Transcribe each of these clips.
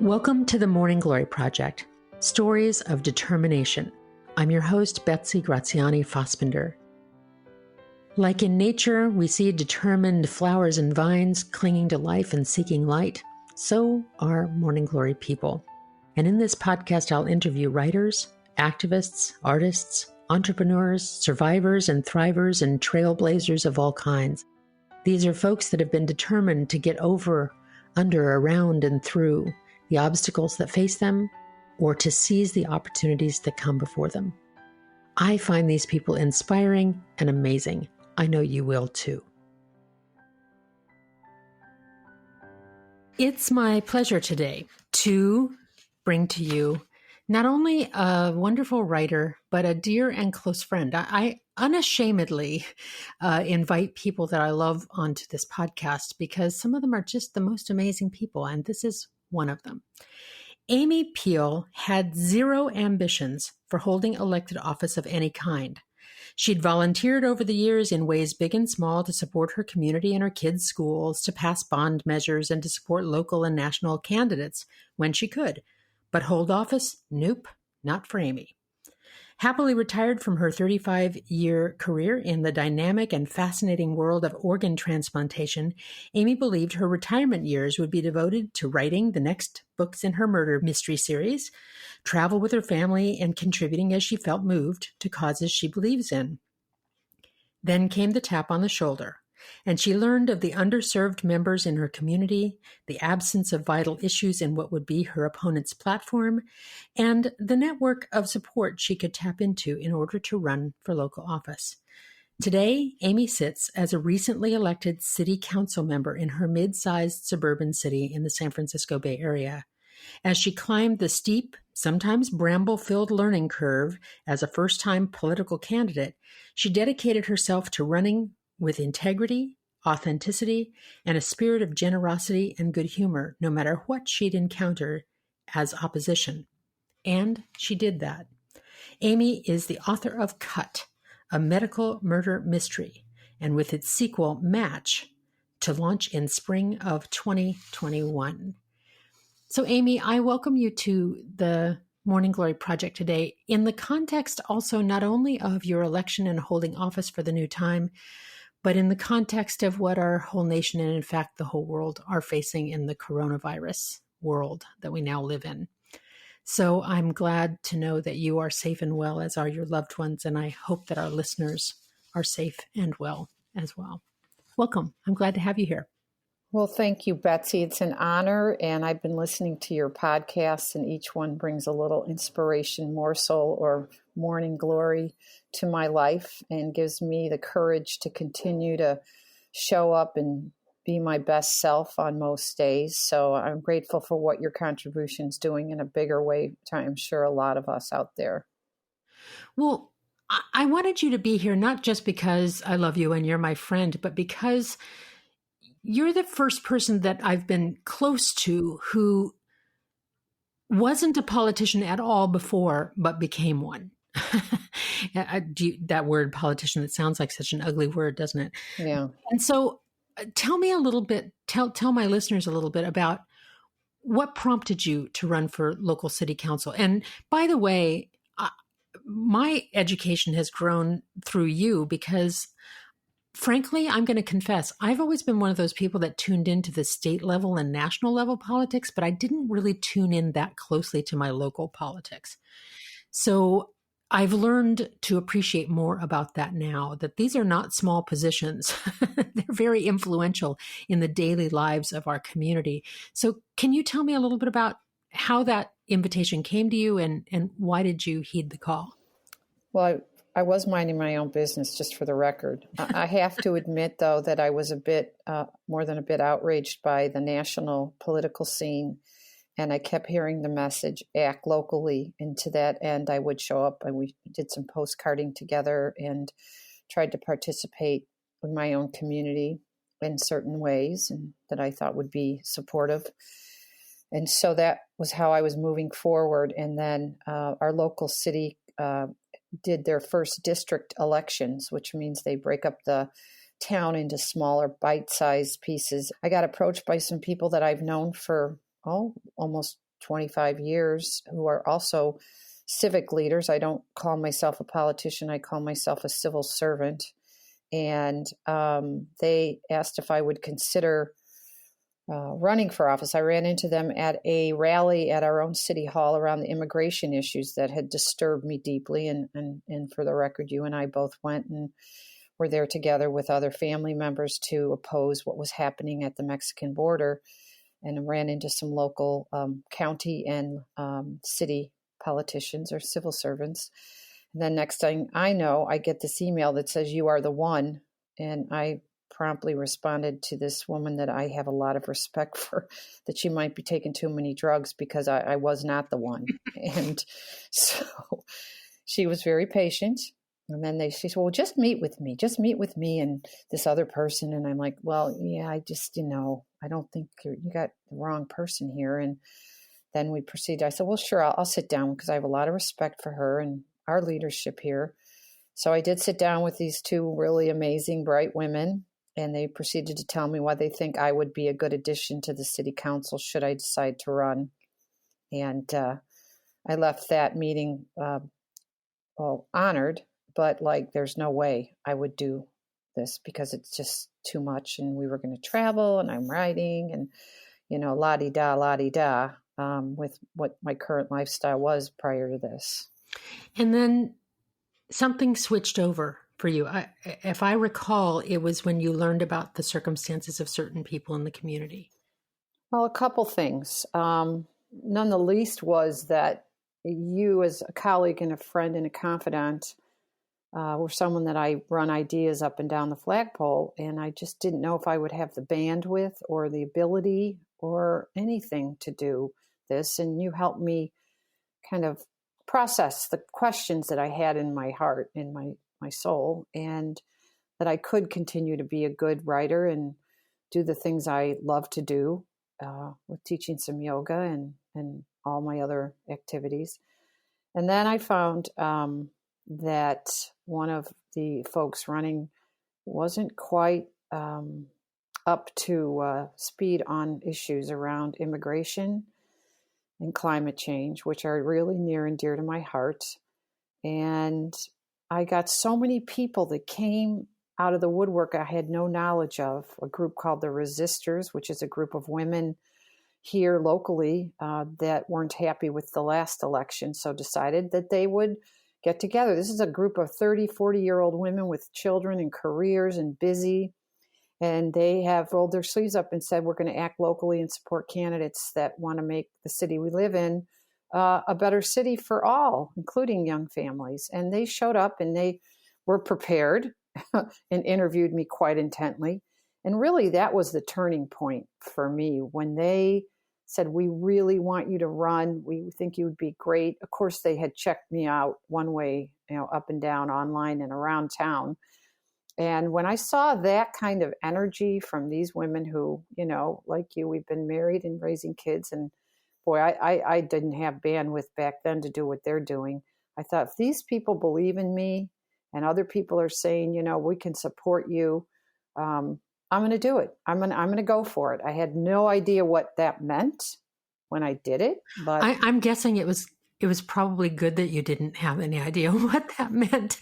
Welcome to the Morning Glory Project, Stories of Determination. I'm your host, Betsy Graziani Fospender. Like in nature, we see determined flowers and vines clinging to life and seeking light. So are Morning Glory people. And in this podcast, I'll interview writers, activists, artists, entrepreneurs, survivors and thrivers, and trailblazers of all kinds. These are folks that have been determined to get over, under, around, and through the obstacles that face them, or to seize the opportunities that come before them. I find these people inspiring and amazing. I know you will too. It's my pleasure today to bring to you not only a wonderful writer, but a dear and close friend. I unashamedly invite people that I love onto this podcast because some of them are just the most amazing people, and this is one of them. Amy Peele had zero ambitions for holding elected office of any kind. She'd volunteered over the years in ways big and small to support her community and her kids' schools, to pass bond measures, and to support local and national candidates when she could. But hold office? Nope, not for Amy. Happily retired from her 35-year career in the dynamic and fascinating world of organ transplantation, Amy believed her retirement years would be devoted to writing the next books in her murder mystery series, travel with her family, and contributing as she felt moved to causes she believes in. Then came the tap on the shoulder, and she learned of the underserved members in her community, the absence of vital issues in what would be her opponent's platform, and the network of support she could tap into in order to run for local office. Today, Amy sits as a recently elected city council member in her mid-sized suburban city in the San Francisco Bay Area. As she climbed the steep, sometimes bramble-filled learning curve as a first-time political candidate, she dedicated herself to running with integrity, authenticity, and a spirit of generosity and good humor, no matter what she'd encounter as opposition. And she did that. Amy is the author of Cut, a medical murder mystery, and with its sequel, Match, to launch in spring of 2021. So, Amy, I welcome you to the Morning Glory Project today in the context also not only of your election and holding office for the new time, but in the context of what our whole nation and, in fact, the whole world are facing in the coronavirus world that we now live in. So I'm glad to know that you are safe and well, as are your loved ones, and I hope that our listeners are safe and well as well. Welcome. I'm glad to have you here. Well, thank you, Betsy. It's an honor, and I've been listening to your podcasts, and each one brings a little inspiration, morsel, or morning glory to my life and gives me the courage to continue to show up and be my best self on most days. So I'm grateful for what your contribution's doing in a bigger way to, I'm sure, a lot of us out there. Well, I wanted you to be here not just because I love you and you're my friend, but because you're the first person that I've been close to who wasn't a politician at all before, but became one. That word politician, it sounds like such an ugly word, doesn't it? Yeah. And so tell me a little bit, tell my listeners a little bit about what prompted you to run for local city council. And by the way, my education has grown through you because frankly, I'm going to confess, I've always been one of those people that tuned into the state level and national level politics, but I didn't really tune in that closely to my local politics. So I've learned to appreciate more about that now, that these are not small positions. They're very influential in the daily lives of our community. So can you tell me a little bit about how that invitation came to you and why did you heed the call? Well, I was minding my own business, just for the record. I have to admit, though, that I was a bit, more than a bit outraged by the national political scene. And I kept hearing the message, act locally. And to that end, I would show up and we did some postcarding together and tried to participate in my own community in certain ways and that I thought would be supportive. And so that was how I was moving forward. And then our local city did their first district elections, which means they break up the town into smaller bite-sized pieces. I got approached by some people that I've known for almost 25 years who are also civic leaders. I don't call myself a politician. I call myself a civil servant. And they asked if I would consider running for office. I ran into them at a rally at our own city hall around the immigration issues that had disturbed me deeply. And for the record, you and I both went and were there together with other family members to oppose what was happening at the Mexican border, and ran into some local county and city politicians or civil servants. And then next thing I know, I get this email that says, "You are the one." And I promptly responded to this woman that I have a lot of respect for, that she might be taking too many drugs, because I was not the one. And so she was very patient. And then she said, "Well, just meet with me and this other person." And I'm like, "Well, yeah, I just, I don't think you got the wrong person here." And then we proceeded. I said, "Well, sure, I'll sit down, because I have a lot of respect for her and our leadership here." So I did sit down with these two really amazing, bright women, and they proceeded to tell me why they think I would be a good addition to the city council should I decide to run. And I left that meeting, honored, but like, there's no way I would do this, because it's just too much. And we were going to travel, and I'm writing, and, la-di-da, with what my current lifestyle was prior to this. And then something switched over for you. If I recall, it was when you learned about the circumstances of certain people in the community. Well, a couple things. None the least was that you, as a colleague and a friend and a confidant, were someone that I run ideas up and down the flagpole, and I just didn't know if I would have the bandwidth or the ability or anything to do this. And you helped me kind of process the questions that I had in my heart, in my soul, and that I could continue to be a good writer and do the things I love to do, with teaching some yoga and all my other activities. And then I found that one of the folks running wasn't quite up to speed on issues around immigration and climate change, which are really near and dear to my heart. And I got so many people that came out of the woodwork I had no knowledge of, a group called the Resistors, which is a group of women here locally that weren't happy with the last election, so decided that they would get together. This is a group of 30, 40-year-old women with children and careers and busy. And they have rolled their sleeves up and said, "We're going to act locally and support candidates that want to make the city we live in a better city for all, including young families." And they showed up, and they were prepared and interviewed me quite intently. And really, that was the turning point for me, when they said, "We really want you to run. We think you would be great." Of course, they had checked me out one way, up and down, online and around town. And when I saw that kind of energy from these women who, like you, we've been married and raising kids, and boy, I didn't have bandwidth back then to do what they're doing. I thought, if these people believe in me and other people are saying, we can support you, I'm going to do it. I'm going to go for it. I had no idea what that meant when I did it, but I'm guessing it was probably good that you didn't have any idea what that meant,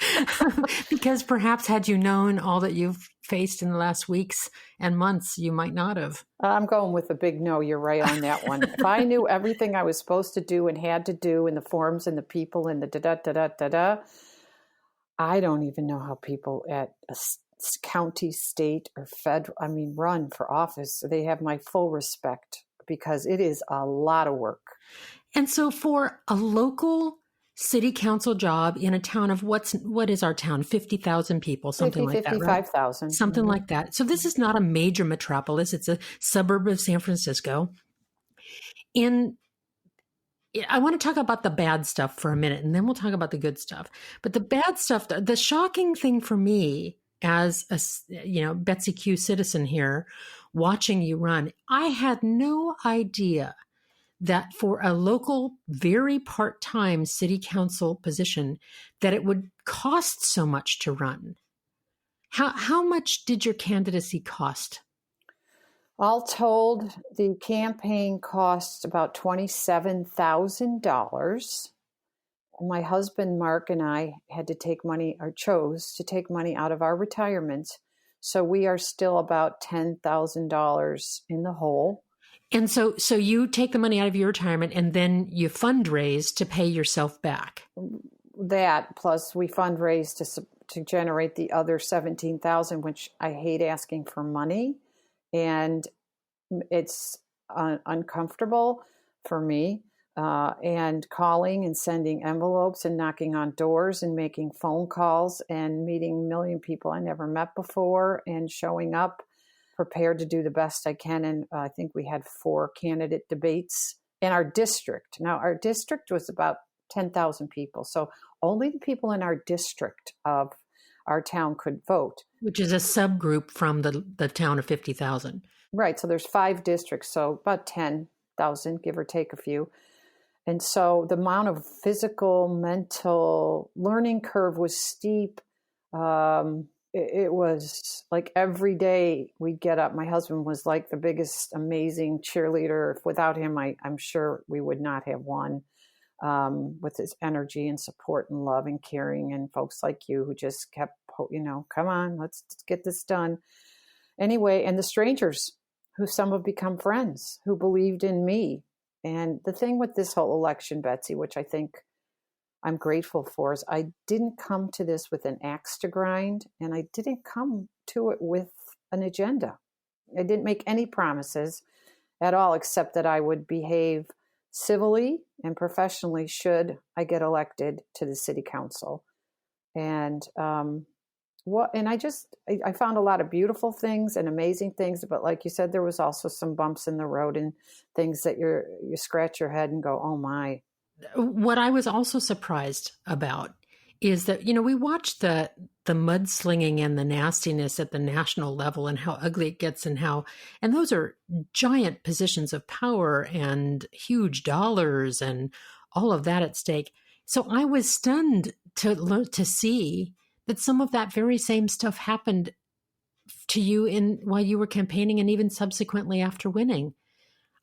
because perhaps had you known all that you've faced in the last weeks and months, you might not have. I'm going with a big no. You're right on that one. If I knew everything I was supposed to do and had to do, and the forms and the people and the da-da-da-da-da-da, I don't even know how people at a county, state, or federal, run for office. They have my full respect, because it is a lot of work. And so for a local city council job in a town of what is our town? 50,000 people, something like that, right? 55,000. Something like that. So this is not a major metropolis. It's a suburb of San Francisco. And I want to talk about the bad stuff for a minute, and then we'll talk about the good stuff. But the bad stuff, the shocking thing for me as a, Betsy Q citizen here, watching you run, I had no idea that for a local, very part-time city council position, that it would cost so much to run. How much did your candidacy cost? All told, the campaign cost about $27,000. My husband, Mark, and I had to take money, or chose to take money out of our retirement. So we are still about $10,000 in the hole. And so you take the money out of your retirement and then you fundraise to pay yourself back. That plus we fundraise to generate the other 17,000, which I hate asking for money, and it's uncomfortable for me. And calling and sending envelopes and knocking on doors and making phone calls and meeting a million people I never met before and showing up prepared to do the best I can. And I think we had 4 candidate debates in our district. Now, our district was about 10,000 people. So only the people in our district of our town could vote. Which is a subgroup from the town of 50,000. Right. So there's 5 districts. So about 10,000, give or take a few. And so the amount of physical, mental learning curve was steep. It was like every day we'd get up. My husband was like the biggest, amazing cheerleader. Without him, I'm sure we would not have won, with his energy and support and love and caring, and folks like you who just kept, come on, let's get this done. Anyway, and the strangers who some have become friends, who believed in me. And the thing with this whole election, Betsy, which I think I'm grateful for, is I didn't come to this with an axe to grind, and I didn't come to it with an agenda. I didn't make any promises at all, except that I would behave civilly and professionally should I get elected to the city council. And I found a lot of beautiful things and amazing things, but like you said, there was also some bumps in the road and things that you scratch your head and go, oh my. What I was also surprised about is that, we watched the mudslinging and the nastiness at the national level and how ugly it gets and those are giant positions of power and huge dollars and all of that at stake. So I was stunned to see that some of that very same stuff happened to you while you were campaigning and even subsequently after winning.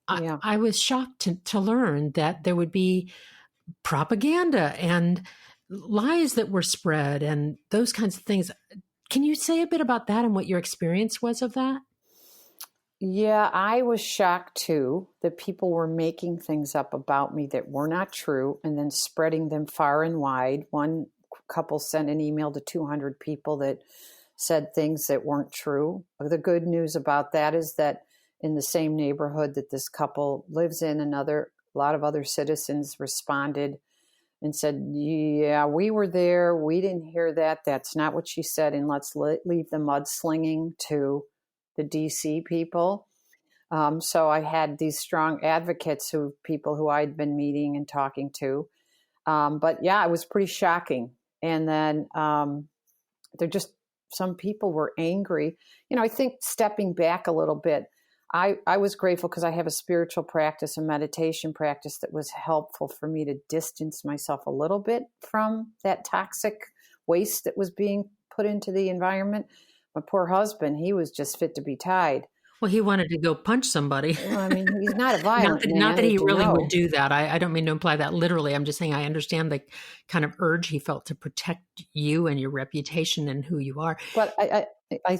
Yeah. I was shocked to learn that there would be propaganda and lies that were spread and those kinds of things. Can you say a bit about that and what your experience was of that? Yeah, I was shocked too that people were making things up about me that were not true and then spreading them far and wide. One couple sent an email to 200 people that said things that weren't true. The good news about that is that in the same neighborhood that this couple lives in, a lot of other citizens responded and said, yeah, we were there. We didn't hear that. That's not what she said. And let's leave the mudslinging to the DC people. So I had these strong advocates people who I'd been meeting and talking to. But yeah, it was pretty shocking. And then some people were angry. I think stepping back a little bit, I was grateful because I have a spiritual practice, a meditation practice that was helpful for me to distance myself a little bit from that toxic waste that was being put into the environment. My poor husband, he was just fit to be tied. Well, he wanted to go punch somebody. Well, I mean, he's not a violent man. Not that he really would do that. I don't mean to imply that literally. I'm just saying I understand the kind of urge he felt to protect you and your reputation and who you are. But I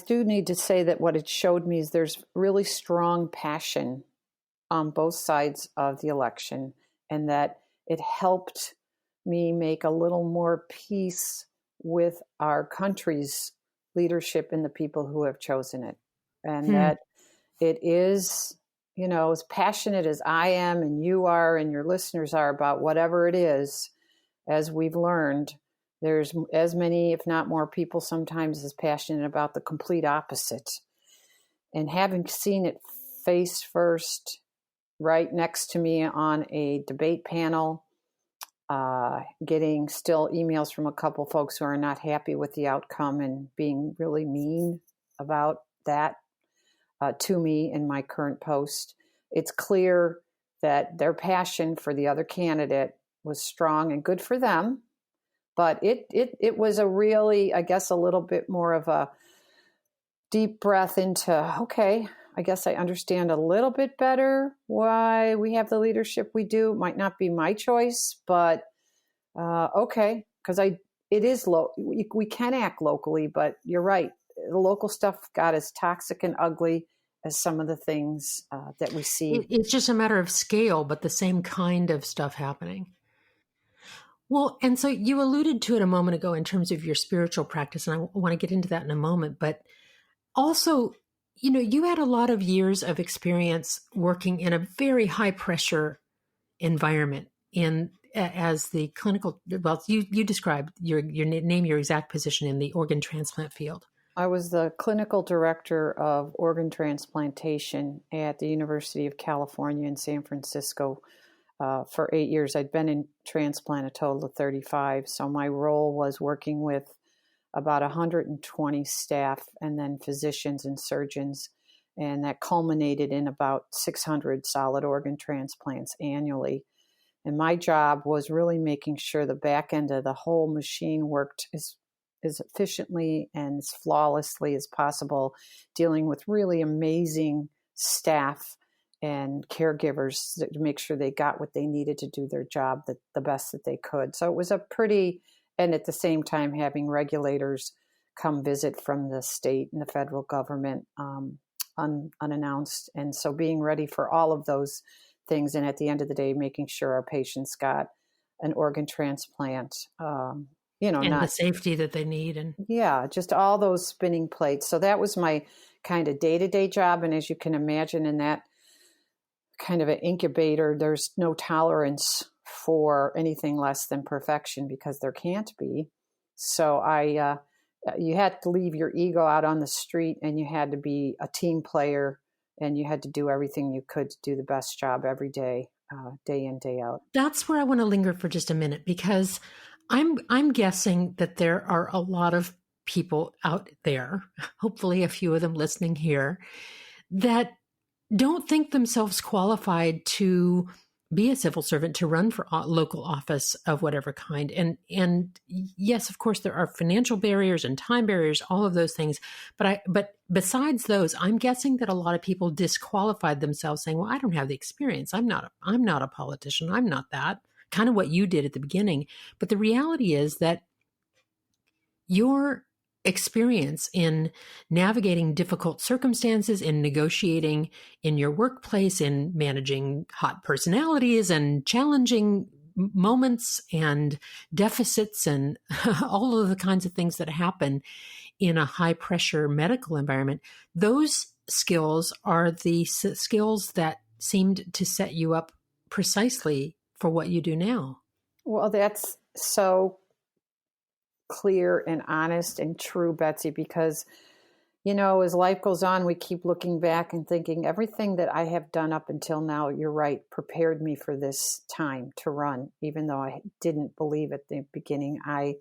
do need to say that what it showed me is there's really strong passion on both sides of the election, and that it helped me make a little more peace with our country's leadership and the people who have chosen it. And that it is, as passionate as I am and you are and your listeners are about whatever it is, as we've learned, there's as many, if not more people sometimes as passionate about the complete opposite. And having seen it face first right next to me on a debate panel, getting still emails from a couple folks who are not happy with the outcome and being really mean about that to me in my current post, it's clear that their passion for the other candidate was strong and good for them. But it was a really, I guess, a little bit more of a deep breath into, okay, I guess I understand a little bit better why we have the leadership we do. It might not be my choice, but okay, because it is we can act locally, but you're right. The local stuff got as toxic and ugly as some of the things that we see. It's just a matter of scale, but the same kind of stuff happening. Well, and so you alluded to it a moment ago in terms of your spiritual practice, and I want to get into that in a moment. But also, you had a lot of years of experience working in a very high pressure environment as the clinical. Well, you described your name, your exact position in the organ transplant field. I was the clinical director of organ transplantation at the University of California in San Francisco for 8 years. I'd been in transplant a total of 35. So my role was working with about 120 staff and then physicians and surgeons. And that culminated in about 600 solid organ transplants annually. And my job was really making sure the back end of the whole machine worked as efficiently and as flawlessly as possible, dealing with really amazing staff and caregivers to make sure they got what they needed to do their job the best that they could. So it was and at the same time having regulators come visit from the state and the federal government unannounced. And so being ready for all of those things, and at the end of the day, making sure our patients got an organ transplant, and the safety that they need. And just all those spinning plates. So that was my kind of day-to-day job. And as you can imagine, in that kind of an incubator, there's no tolerance for anything less than perfection because there can't be. So you had to leave your ego out on the street, and you had to be a team player, and you had to do everything you could to do the best job every day, day in, day out. That's where I want to linger for just a minute, because I'm guessing that there are a lot of people out there, hopefully a few of them listening here, that don't think themselves qualified to be a civil servant, to run for local office of whatever kind. And yes, of course, there are financial barriers and time barriers, all of those things. But besides those, I'm guessing that a lot of people disqualified themselves, saying, well, I don't have the experience. I'm not a politician. I'm not that. Kind of what you did at the beginning. But the reality is that your experience in navigating difficult circumstances, in negotiating in your workplace, in managing hot personalities and challenging moments and deficits and all of the kinds of things that happen in a high pressure medical environment, those skills are the skills that seemed to set you up precisely for what you do now. Well, that's so clear and honest and true, Betsy, because, as life goes on, we keep looking back and thinking everything that I have done up until now, you're right, prepared me for this time to run. Even though I didn't believe at the beginning I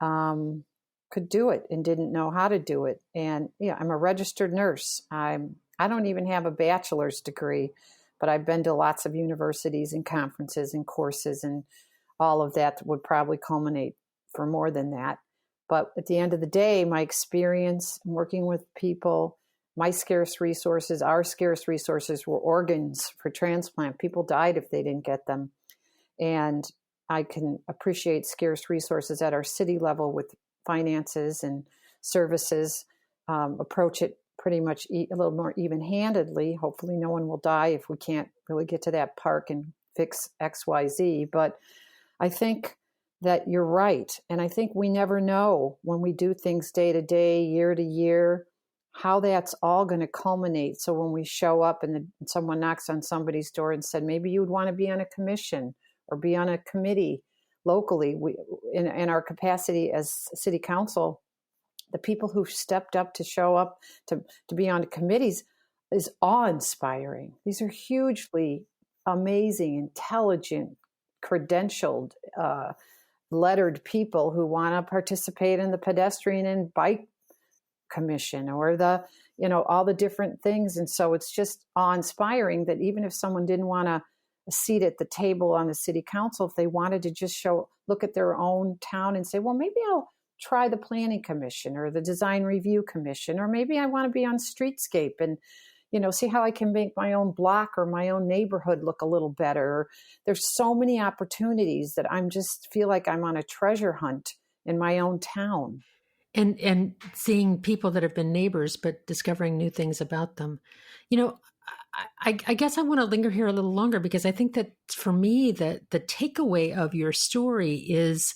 could do it and didn't know how to do it. And I'm a registered nurse. I don't even have a bachelor's degree, but I've been to lots of universities and conferences and courses, and all of that would probably culminate for more than that. But at the end of the day, my experience working with people, my scarce resources, our scarce resources were organs for transplant. People died if they didn't get them. And I can appreciate scarce resources at our city level with finances and services, approach it pretty much a little more even-handedly. Hopefully no one will die if we can't really get to that park and fix XYZ. But I think that you're right. And I think we never know when we do things day to day, year to year, how that's all going to culminate. So when we show up and someone knocks on somebody's door and said, maybe you would want to be on a commission or be on a committee locally, in our capacity as city council, the people who stepped up to show up to be on committees is awe-inspiring. These are hugely amazing, intelligent, credentialed, lettered people who want to participate in the pedestrian and bike commission or all the different things. And so it's just awe-inspiring that even if someone didn't want a seat at the table on the city council, if they wanted to just look at their own town and say, well, maybe I'll try the planning commission or the design review commission, or maybe I want to be on streetscape. And, see how I can make my own block or my own neighborhood look a little better. There's so many opportunities that I'm just feel like I'm on a treasure hunt in my own town. And seeing people that have been neighbors, but discovering new things about them. You know, I guess I want to linger here a little longer because I think that for me, the takeaway of your story is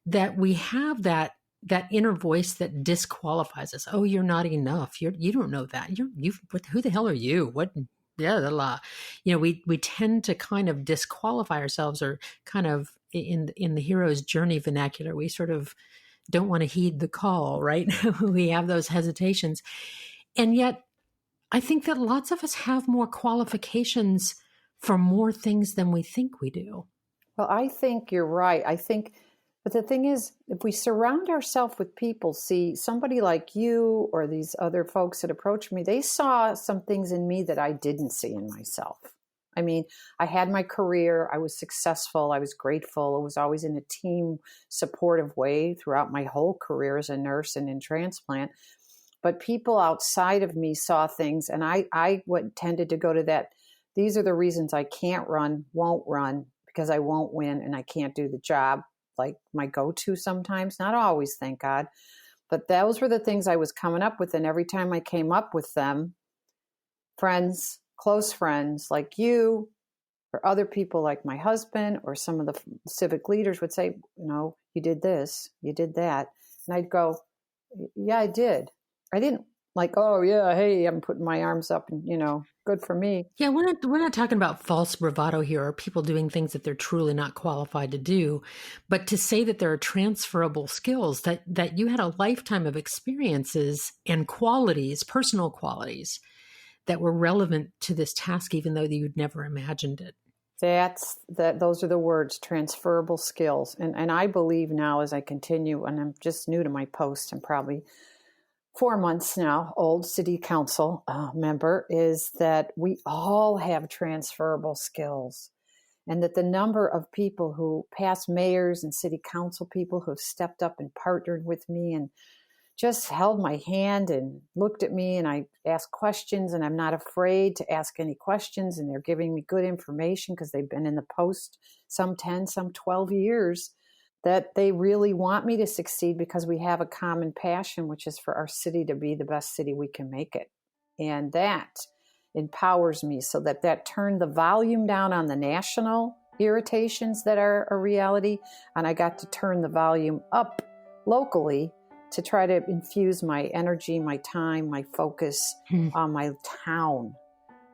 that we have that inner voice that disqualifies us. Oh, you're not enough. You don't know that. Who the hell are you? What? Yeah, we tend to kind of disqualify ourselves, or kind of in the hero's journey vernacular, we sort of don't want to heed the call, right? We have those hesitations. And yet, I think that lots of us have more qualifications for more things than we think we do. Well, I think you're right. But the thing is, if we surround ourselves with people, see somebody like you or these other folks that approach me, they saw some things in me that I didn't see in myself. I mean, I had my career, I was successful, I was grateful, I was always in a team supportive way throughout my whole career as a nurse and in transplant. But people outside of me saw things, and I tended to go to that. These are the reasons I can't run, won't run, because I won't win and I can't do the job, like my go-to sometimes, not always, thank God. But those were the things I was coming up with. And every time I came up with them, friends, close friends like you, or other people like my husband, or some of the civic leaders would say, you did this, you did that. And I'd go, yeah, I did. I didn't like, oh yeah, hey, I'm putting my arms up and, good for me. Yeah, we're not talking about false bravado here, or people doing things that they're truly not qualified to do, but to say that there are transferable skills, that you had a lifetime of experiences and qualities, personal qualities, that were relevant to this task, even though you'd never imagined it. Those are the words, transferable skills. And I believe now, as I continue, and I'm just new to my post, I'm probably 4 months now, old city council member, is that we all have transferable skills. And that the number of people who, past mayors and city council people, who have stepped up and partnered with me and just held my hand and looked at me, and I ask questions, and I'm not afraid to ask any questions, and they're giving me good information because they've been in the post some 10, some 12 years, that they really want me to succeed because we have a common passion, which is for our city to be the best city we can make it. And that empowers me, so that turned the volume down on the national irritations that are a reality, and I got to turn the volume up locally to try to infuse my energy, my time, my focus on my town.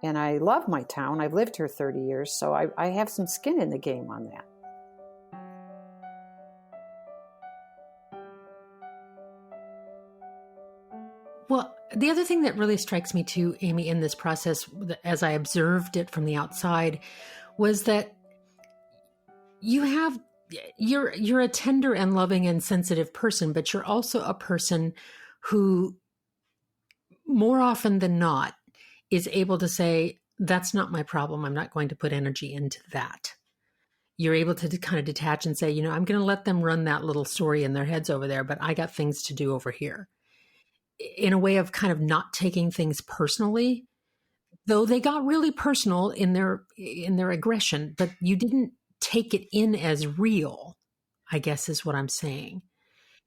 And I love my town. I've lived here 30 years, so I have some skin in the game on that. Well, the other thing that really strikes me too, Amy, in this process, as I observed it from the outside, was that you're a tender and loving and sensitive person, but you're also a person who, more often than not, is able to say, that's not my problem. I'm not going to put energy into that. You're able to kind of detach and say, I'm going to let them run that little story in their heads over there, but I got things to do over here. In a way of kind of not taking things personally, though they got really personal in their aggression, but you didn't take it in as real, I guess is what I'm saying.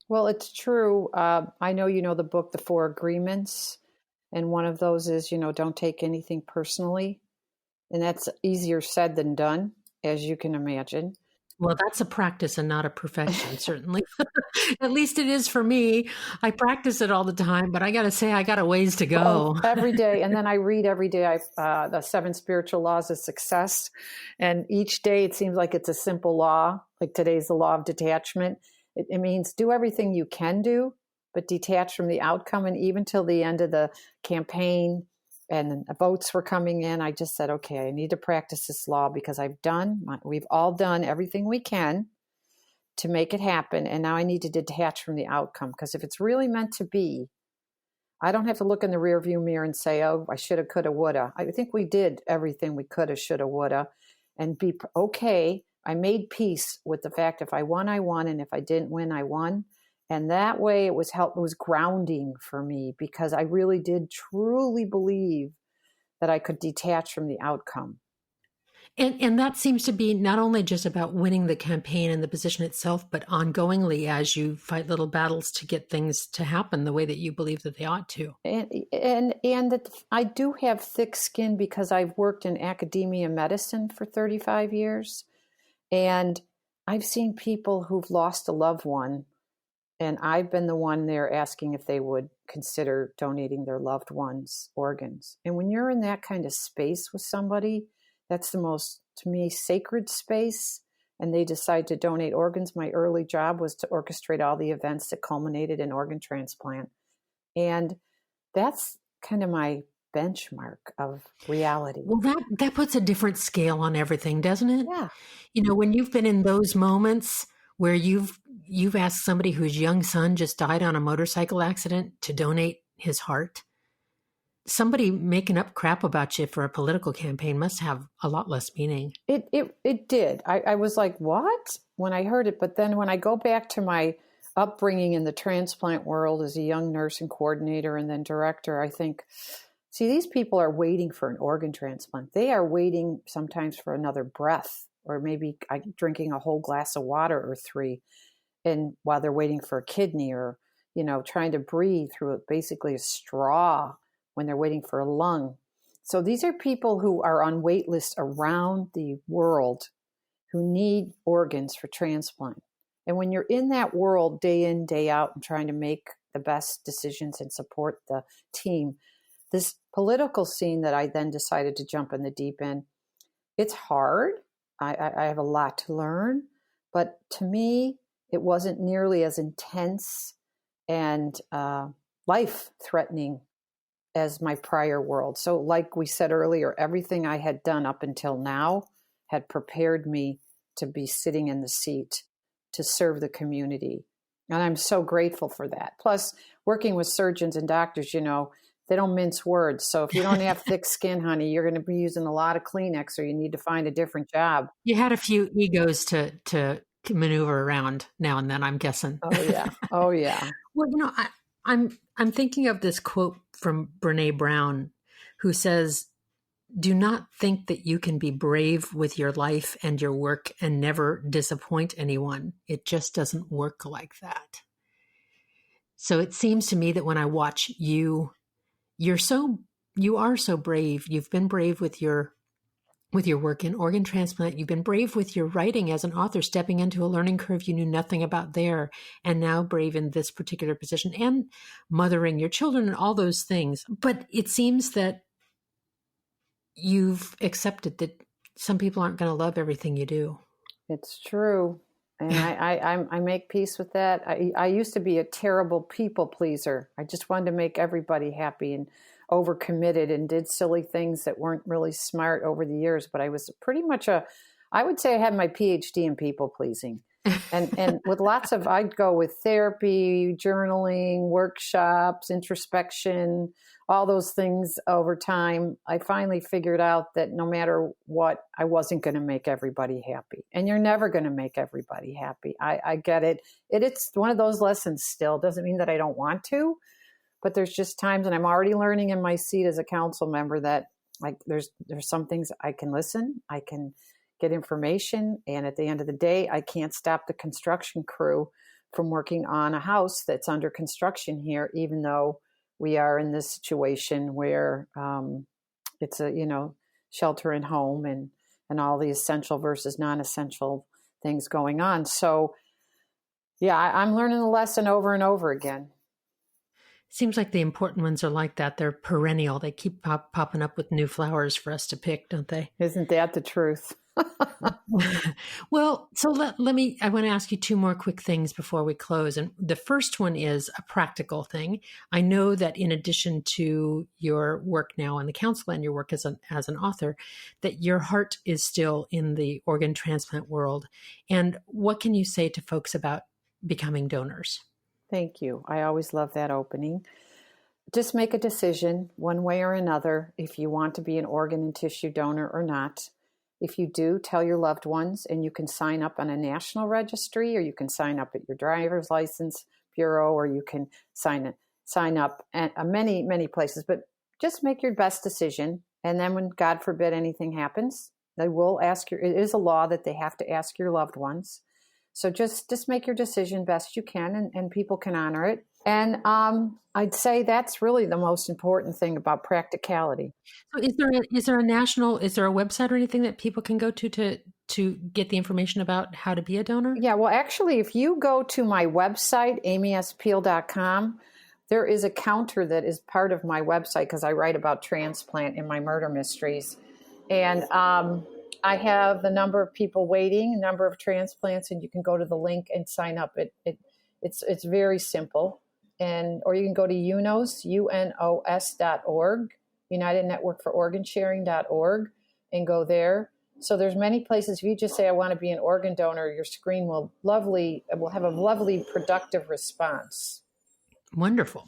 Well, it's true. I know you know the book, The Four Agreements. And one of those is, don't take anything personally. And that's easier said than done, as you can imagine. Well, that's a practice and not a profession, certainly. At least it is for me. I practice it all the time, but I got to say, I got a ways to go. Every day. And then I read every day the 7 Spiritual Laws of Success. And each day it seems like it's a simple law. Like today's the law of detachment. It means do everything you can do, but detach from the outcome. And even till the end of the campaign and the votes were coming in, I just said, okay, I need to practice this law because we've all done everything we can to make it happen. And now I need to detach from the outcome, because if it's really meant to be, I don't have to look in the rearview mirror and say, oh, I shoulda, coulda, woulda. I think we did everything we coulda, shoulda, woulda, and be okay. I made peace with the fact if I won, I won. And if I didn't win, I won. And that way it was grounding for me, because I really did truly believe that I could detach from the outcome. And that seems to be not only just about winning the campaign and the position itself, but ongoingly as you fight little battles to get things to happen the way that you believe that they ought to. And that I do have thick skin because I've worked in academia medicine for 35 years. And I've seen people who've lost a loved one, and I've been the one there asking if they would consider donating their loved one's organs. And when you're in that kind of space with somebody, that's the most, to me, sacred space. And they decide to donate organs. My early job was to orchestrate all the events that culminated in organ transplant. And that's kind of my benchmark of reality. Well, that puts a different scale on everything, doesn't it? Yeah. You know, when you've been in those moments where you've asked somebody whose young son just died on a motorcycle accident to donate his heart, somebody making up crap about you for a political campaign must have a lot less meaning. It did. I was like, what? When I heard it. But then when I go back to my upbringing in the transplant world as a young nurse and coordinator and then director, I think, see, these people are waiting for an organ transplant. They are waiting sometimes for another breath, or maybe drinking a whole glass of water or three, and while they're waiting for a kidney, or, you know, trying to breathe through basically a straw when they're waiting for a lung. So these are people who are on wait lists around the world who need organs for transplant. And when you're in that world day in, day out, and trying to make the best decisions and support the team, this political scene that I then decided to jump in the deep end, it's hard. I have a lot to learn. But to me, it wasn't nearly as intense and life-threatening as my prior world. So like we said earlier, everything I had done up until now had prepared me to be sitting in the seat to serve the community. And I'm so grateful for that. Plus, working with surgeons and doctors, you know, they don't mince words. So if you don't have thick skin, honey, you're going to be using a lot of Kleenex, or you need to find a different job. You had a few egos to maneuver around now and then, I'm guessing. Oh, yeah. Oh, yeah. Well, you know, I'm thinking of this quote from Brene Brown, who says, "Do not think that you can be brave with your life and your work and never disappoint anyone. It just doesn't work like that." So it seems to me that when I watch you, you are so brave. You've been brave with your work in organ transplant. You've been brave with your writing as an author, stepping into a learning curve you knew nothing about there, and now brave in this particular position, and mothering your children and all those things. But it seems that you've accepted that some people aren't going to love everything you do. It's true. And I make peace with that. I used to be a terrible people pleaser. I just wanted to make everybody happy, and overcommitted, and did silly things that weren't really smart over the years. But I was pretty much I would say I had my PhD in people pleasing. And with I'd go with therapy, journaling, workshops, introspection, all those things over time. I finally figured out that no matter what, I wasn't going to make everybody happy. And you're never going to make everybody happy. I get it. It's one of those lessons still. Doesn't mean that I don't want to, but there's just times, and I'm already learning in my seat as a council member, that like there's some things I can listen, I can get information, and at the end of the day, I can't stop the construction crew from working on a house that's under construction here, even though we are in this situation where it's a, you know, shelter in home and all the essential versus non-essential things going on. So yeah, I'm learning the lesson over and over again. Seems like the important ones are like that. They're perennial. They keep popping up with new flowers for us to pick, don't they? Isn't that the truth? Well, so I want to ask you two more quick things before we close. And the first one is a practical thing. I know that in addition to your work now in the council and your work as an author, that your heart is still in the organ transplant world. And what can you say to folks about becoming donors? Thank you. I always love that opening. Just make a decision one way or another if you want to be an organ and tissue donor or not. If you do, tell your loved ones, and you can sign up on a national registry, or you can sign up at your driver's license bureau, or you can sign up at many, many places. But just make your best decision. And then when, God forbid, anything happens, they will ask it is a law that they have to ask your loved ones. So just make your decision best you can, and people can honor it. And I'd say that's really the most important thing about practicality. So is there a website or anything that people can go to get the information about how to be a donor? Yeah, well, actually, if you go to my website, amyspeel.com, there is a counter that is part of my website because I write about transplant in my murder mysteries. And I have the number of people waiting, number of transplants, and you can go to the link and sign up. It's very simple. Or you can go to UNOS, UNOS.org, United Network for Organ Sharing.org, and go there. So there's many places. If you just say, I want to be an organ donor, your screen will have a lovely, productive response. Wonderful.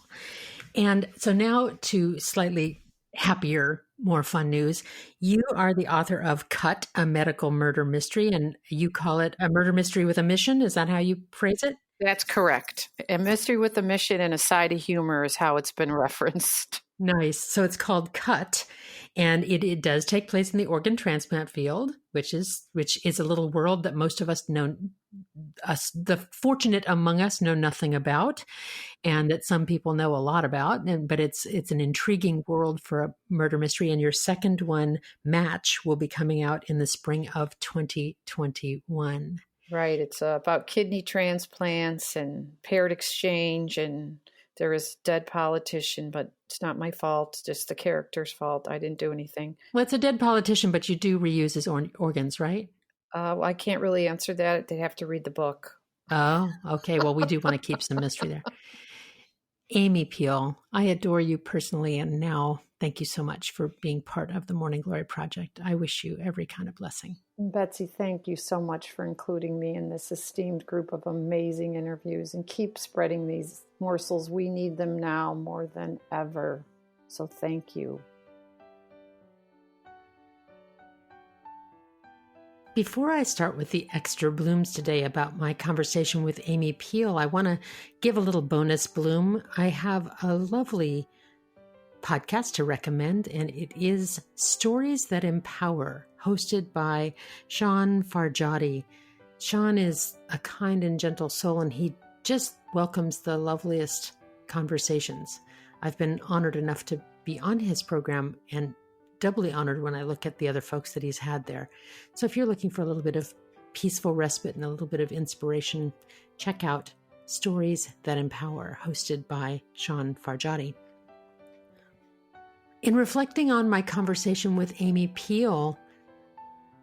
And so now to slightly happier, more fun news. You are the author of Cut, a Medical Murder Mystery, and you call it a murder mystery with a mission. Is that how you phrase it? That's correct. A mystery with a mission and a side of humor is how it's been referenced. Nice. So it's called Cut, and it does take place in the organ transplant field, which is a little world that most of us the fortunate among us know nothing about, and that some people know a lot about. But it's an intriguing world for a murder mystery. And your second one, Match, will be coming out in the spring of 2021. Right. It's about kidney transplants and paired exchange, and there is a dead politician, but it's not my fault. It's just the character's fault. I didn't do anything. Well, it's a dead politician, but you do reuse his organs, right? Well, I can't really answer that. They'd have to read the book. Oh, okay. Well, we do want to keep some mystery there. Amy Peele, I adore you personally, and now thank you so much for being part of the Morning Glory Project. I wish you every kind of blessing. Betsy, thank you so much for including me in this esteemed group of amazing interviews, and keep spreading these morsels. We need them now more than ever. So thank you. Before I start with the extra blooms today about my conversation with Amy Peele, I want to give a little bonus bloom. I have a lovely podcast to recommend, and it is Stories That Empower, hosted by Sean Farjadi. Sean is a kind and gentle soul, and he just welcomes the loveliest conversations. I've been honored enough to be on his program, and doubly honored when I look at the other folks that he's had there. So if you're looking for a little bit of peaceful respite and a little bit of inspiration, check out Stories That Empower, hosted by Sean Farjadi. In reflecting on my conversation with Amy Peele,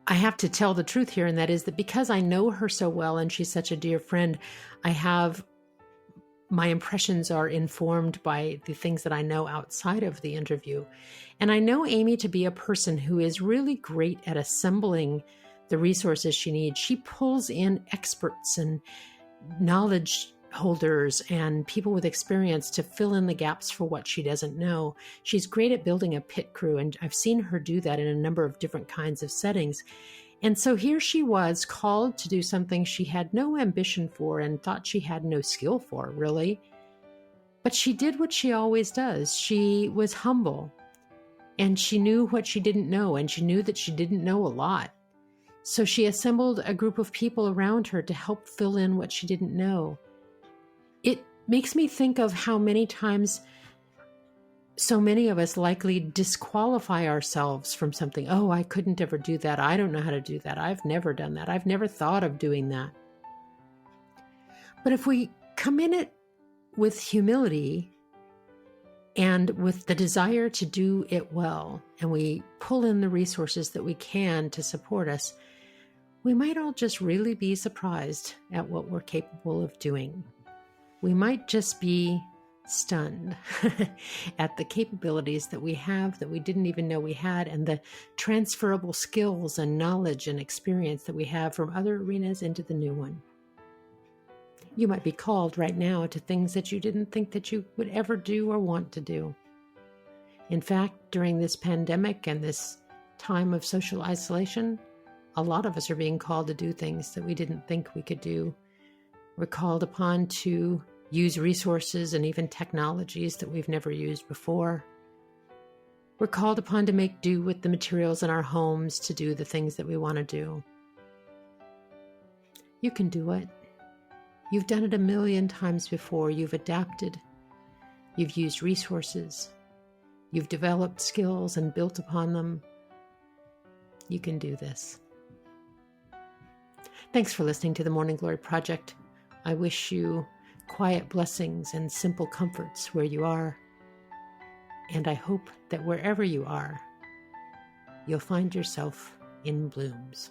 I have to tell the truth here, and that is that because I know her so well and she's such a dear friend, my impressions are informed by the things that I know outside of the interview. And I know Amy to be a person who is really great at assembling the resources she needs. She pulls in experts and knowledge holders and people with experience to fill in the gaps for what she doesn't know. She's great at building a pit crew, and I've seen her do that in a number of different kinds of settings. And so here she was, called to do something she had no ambition for and thought she had no skill for, really. But she did what she always does. She was humble, and she knew what she didn't know, and she knew that she didn't know a lot. So she assembled a group of people around her to help fill in what she didn't know. It makes me think of how many times so many of us likely disqualify ourselves from something. Oh, I couldn't ever do that. I don't know how to do that. I've never done that. I've never thought of doing that. But if we come in it with humility and with the desire to do it well, and we pull in the resources that we can to support us, we might all just really be surprised at what we're capable of doing. We might just be stunned at the capabilities that we have that we didn't even know we had, and the transferable skills and knowledge and experience that we have from other arenas into the new one. You might be called right now to things that you didn't think that you would ever do or want to do. In fact, during this pandemic and this time of social isolation, a lot of us are being called to do things that we didn't think we could do. We're called upon to use resources and even technologies that we've never used before. We're called upon to make do with the materials in our homes to do the things that we want to do. You can do it. You've done it a million times before. You've adapted. You've used resources. You've developed skills and built upon them. You can do this. Thanks for listening to the Morning Glory Project. I wish you quiet blessings and simple comforts where you are. And I hope that wherever you are, you'll find yourself in blooms.